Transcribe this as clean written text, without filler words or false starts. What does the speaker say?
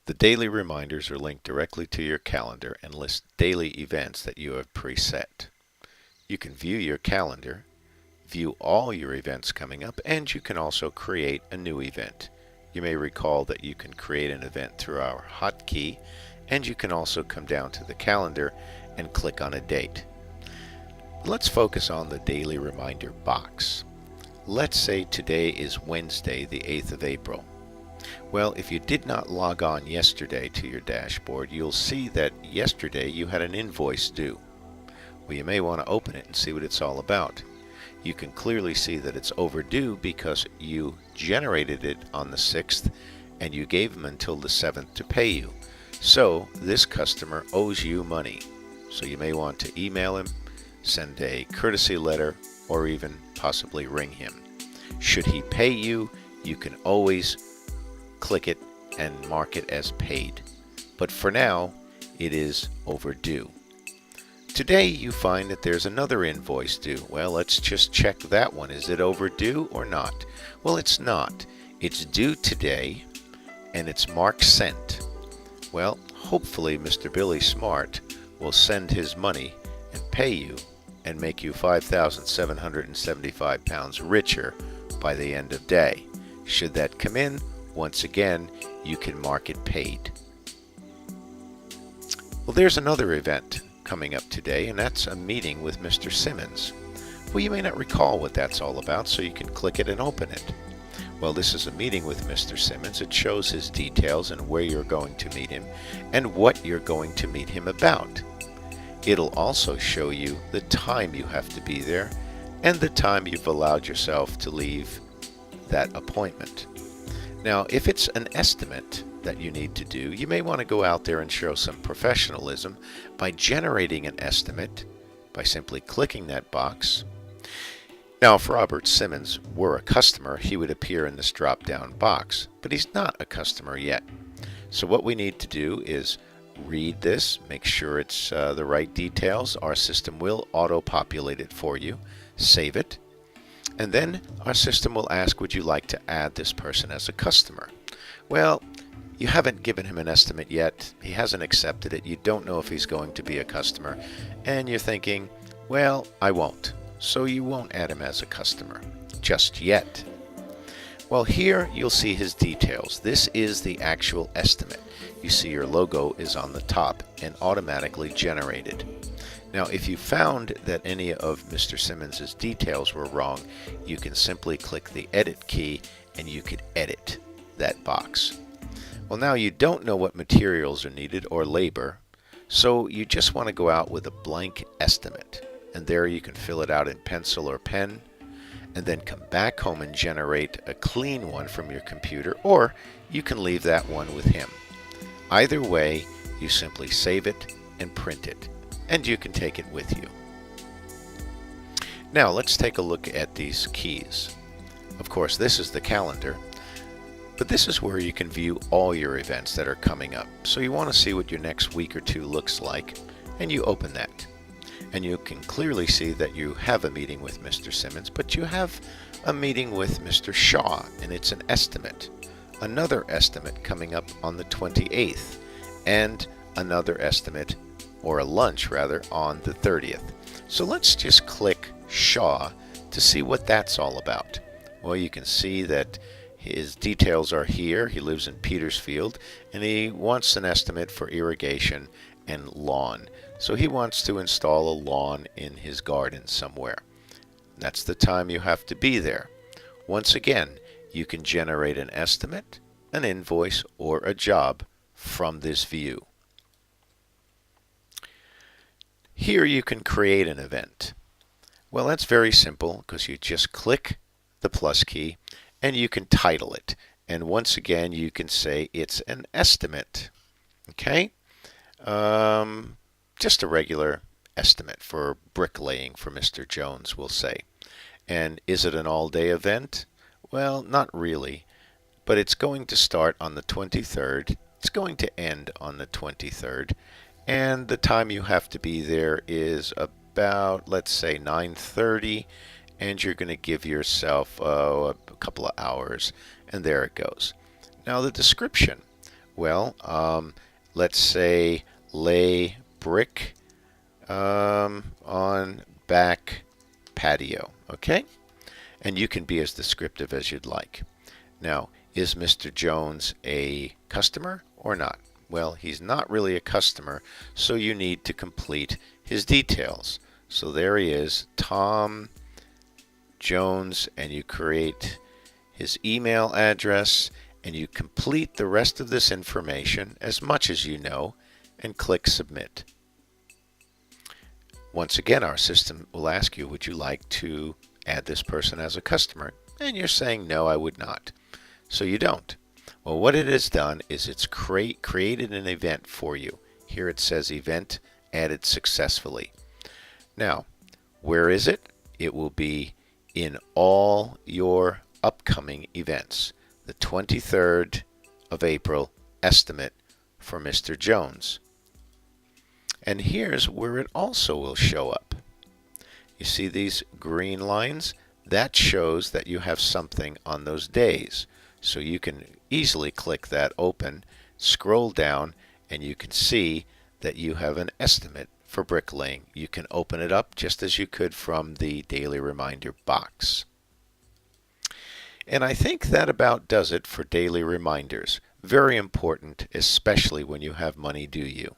The daily reminders are linked directly to your calendar and list daily events that you have preset. You can view your calendar, view all your events coming up, and you can also create a new event. You may recall that you can create an event through our hotkey, and you can also come down to the calendar and click on a date. Let's focus on the daily reminder box. Let's say today is Wednesday, the 8th of April. Well, if you did not log on yesterday to your dashboard, you'll see that yesterday you had an invoice due. Well, you may want to open it and see what it's all about. You can clearly see that it's overdue because you generated it on the 6th and you gave them until the 7th to pay you. So this customer owes you money. So you may want to email him, send a courtesy letter, or even possibly ring him. Should he pay you, you can always click it and mark it as paid. But for now, it is overdue. Today you find that there's another invoice due. Well, let's just check that one. Is it overdue or not? Well, it's not. It's due today and it's marked sent. Well, hopefully Mr. Billy Smart will send his money and pay you and make you 5,775 pounds richer by the end of day. Should that come in, once again, you can mark it paid. Well, there's another event coming up today, and that's a meeting with Mr. Simmons. Well, you may not recall what that's all about, so you can click it and open it. Well, this is a meeting with Mr. Simmons. It shows his details and where you're going to meet him and what you're going to meet him about. It'll also show you the time you have to be there and the time you've allowed yourself to leave that appointment. Now, if it's an estimate that you need to do, you may want to go out there and show some professionalism by generating an estimate by simply clicking that box. Now, if Robert Simmons were a customer, he would appear in this drop-down box, but he's not a customer yet. So what we need to do is read this, make sure it's the right details. Our system will auto-populate it for you, save it, and then our system will ask, would you like to add this person as a customer? Well, you haven't given him an estimate yet. He hasn't accepted it. You don't know if he's going to be a customer. And you're thinking, well, I won't. So you won't add him as a customer just yet. Well, here you'll see his details. This is the actual estimate. You see your logo is on the top and automatically generated. Now, if you found that any of Mr. Simmons' details were wrong, you can simply click the edit key and you could edit that box. Well, now you don't know what materials are needed or labor, so you just want to go out with a blank estimate. And there you can fill it out in pencil or pen, and then come back home and generate a clean one from your computer, or you can leave that one with him. Either way, you simply save it and print it, and you can take it with you. Now let's take a look at these keys. Of course, this is the calendar, but this is where you can view all your events that are coming up. So you want to see what your next week or two looks like, and you open that. And you can clearly see that you have a meeting with Mr. Simmons, but you have a meeting with Mr. Shaw, and it's an estimate. Another estimate coming up on the 28th, and another estimate, or a lunch rather, on the 30th. So let's just click Shaw to see what that's all about. Well, you can see that his details are here. He lives in Petersfield, and he wants an estimate for irrigation and lawn. So he wants to install a lawn in his garden somewhere. That's the time you have to be there. Once again, you can generate an estimate, an invoice, or a job from this view. Here you can create an event. Well, that's very simple because you just click the plus key and you can title it. And once again, you can say it's an estimate. Okay? Just a regular estimate for bricklaying for Mr. Jones, we'll say. And is it an all-day event? Well, not really, but it's going to start on the 23rd. It's going to end on the 23rd, and the time you have to be there is about, let's say, 9:30, and you're going to give yourself a couple of hours, and there it goes. Now the description. Well, let's say lay brick on back patio, okay? And you can be as descriptive as you'd like. Now, is Mr. Jones a customer or not? Well, he's not really a customer, so you need to complete his details. So there he is, Tom Jones, and you create his email address, and you complete the rest of this information as much as you know, and click Submit. Once again, our system will ask you, would you like to add this person as a customer? And you're saying, no, I would not. So you don't. Well, what it has done is it's created an event for you. Here it says event added successfully. Now, where is it? It will be in all your upcoming events. The 23rd of April estimate for Mr. Jones. And here's where it also will show up. You see these green lines? That shows that you have something on those days. So you can easily click that open, scroll down, and you can see that you have an estimate for bricklaying. You can open it up just as you could from the daily reminder box. And I think that about does it for daily reminders. Very important, especially when you have money due you.